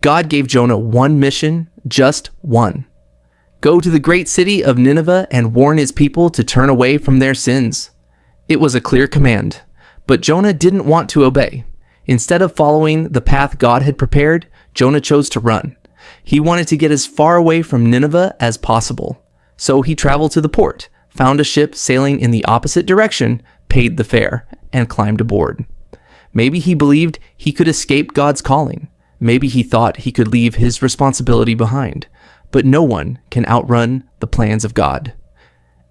God gave Jonah one mission, just one. Go to the great city of Nineveh and warn his people to turn away from their sins. It was a clear command, but Jonah didn't want to obey. Instead of following the path God had prepared, Jonah chose to run. He wanted to get as far away from Nineveh as possible. So he traveled to the port, found a ship sailing in the opposite direction, paid the fare, and climbed aboard. Maybe he believed he could escape God's calling. Maybe he thought he could leave his responsibility behind. But no one can outrun the plans of God.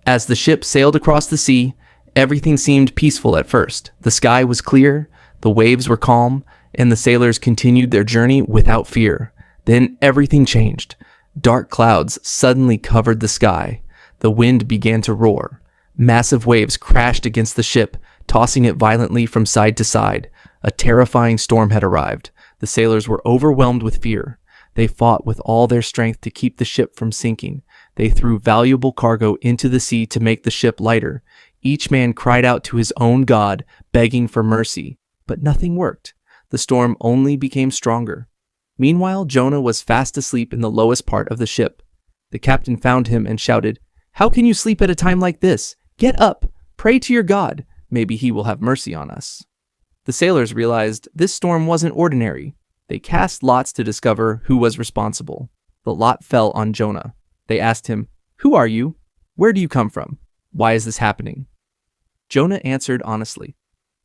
As the ship sailed across the sea, everything seemed peaceful at first. The sky was clear, the waves were calm, and the sailors continued their journey without fear. Then everything changed. Dark clouds suddenly covered the sky. The wind began to roar. Massive waves crashed against the ship, tossing it violently from side to side. A terrifying storm had arrived. The sailors were overwhelmed with fear. They fought with all their strength to keep the ship from sinking. They threw valuable cargo into the sea to make the ship lighter. Each man cried out to his own God, begging for mercy. But nothing worked. The storm only became stronger. Meanwhile, Jonah was fast asleep in the lowest part of the ship. The captain found him and shouted, "How can you sleep at a time like this? Get up, pray to your God. Maybe he will have mercy on us." The sailors realized this storm wasn't ordinary. They cast lots to discover who was responsible. The lot fell on Jonah. They asked him, "Who are you? Where do you come from? Why is this happening?" Jonah answered honestly,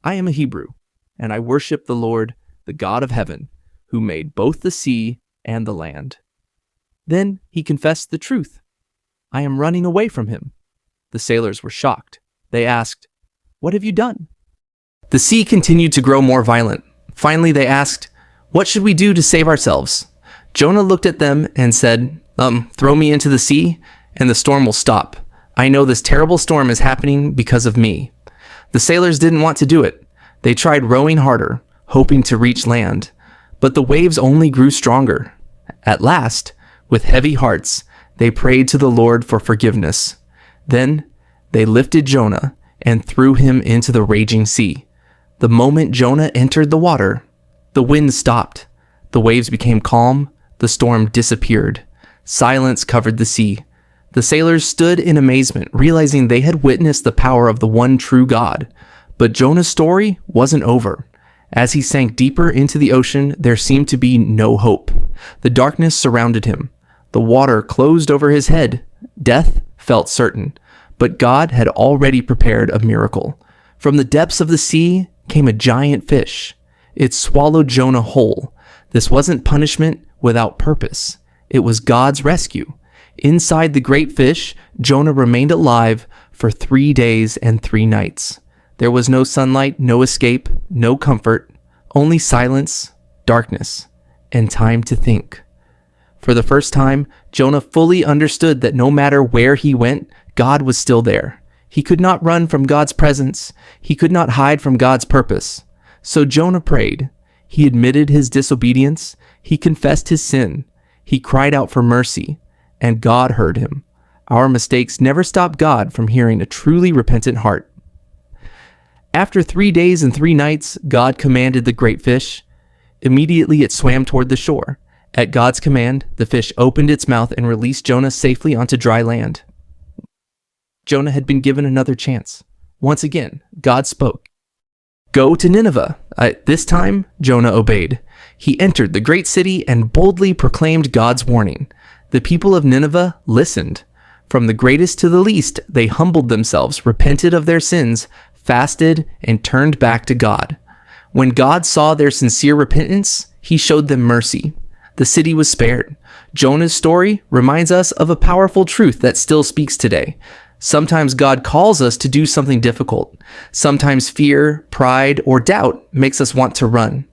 "I am a Hebrew, and I worship the Lord, the God of heaven, who made both the sea and the land." Then he confessed the truth. "I am running away from him." The sailors were shocked. They asked, "What have you done?" The sea continued to grow more violent. Finally, they asked, "What should we do to save ourselves?" Jonah looked at them and said, "Throw me into the sea, and the storm will stop. I know this terrible storm is happening because of me." The sailors didn't want to do it. They tried rowing harder, hoping to reach land, but the waves only grew stronger. At last, with heavy hearts, they prayed to the Lord for forgiveness. Then they lifted Jonah and threw him into the raging sea. The moment Jonah entered the water, the wind stopped. The waves became calm. The storm disappeared. Silence covered the sea. The sailors stood in amazement, realizing they had witnessed the power of the one true God. But Jonah's story wasn't over. As he sank deeper into the ocean, there seemed to be no hope. The darkness surrounded him. The water closed over his head. Death felt certain. But God had already prepared a miracle. From the depths of the sea came a giant fish. It swallowed Jonah whole. This wasn't punishment without purpose. It was God's rescue. Inside the great fish, Jonah remained alive for 3 days and 3 nights. There was no sunlight, no escape, no comfort, only silence, darkness, and time to think. For the first time, Jonah fully understood that no matter where he went, God was still there. He could not run from God's presence. He could not hide from God's purpose. So Jonah prayed. He admitted his disobedience. He confessed his sin. He cried out for mercy, and God heard him. Our mistakes never stop God from hearing a truly repentant heart. After 3 days and 3 nights, God commanded the great fish. Immediately it swam toward the shore. At God's command, the fish opened its mouth and released Jonah safely onto dry land. Jonah had been given another chance. Once again, God spoke. "Go to Nineveh." This time, Jonah obeyed. He entered the great city and boldly proclaimed God's warning. The people of Nineveh listened. From the greatest to the least, they humbled themselves, repented of their sins, fasted, and turned back to God. When God saw their sincere repentance, he showed them mercy. The city was spared. Jonah's story reminds us of a powerful truth that still speaks today. Sometimes God calls us to do something difficult. Sometimes fear, pride, or doubt makes us want to run.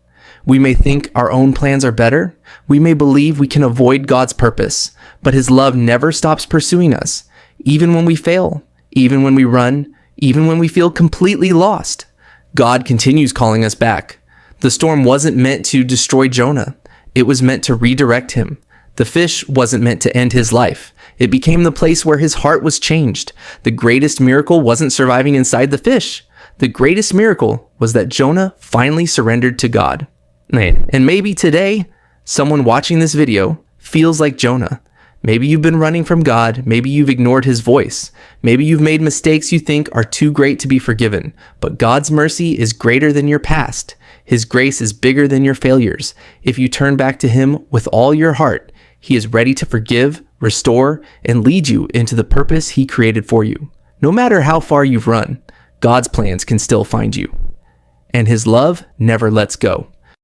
We may think our own plans are better. We may believe we can avoid God's purpose, but his love never stops pursuing us. Even when we fail, even when we run, even when we feel completely lost, God continues calling us back. The storm wasn't meant to destroy Jonah. It was meant to redirect him. The fish wasn't meant to end his life. It became the place where his heart was changed. The greatest miracle wasn't surviving inside the fish. The greatest miracle was that Jonah finally surrendered to God. And maybe today, Someone watching this video feels like Jonah. Maybe you've been running from God. Maybe you've ignored his voice. Maybe you've made mistakes you think are too great to be forgiven. But God's mercy is greater than your past. His grace is bigger than your failures. If you turn back to him with all your heart, he is ready to forgive, restore, and lead you into the purpose he created for you. No matter how far you've run, God's plans can still find you. And his love never lets go.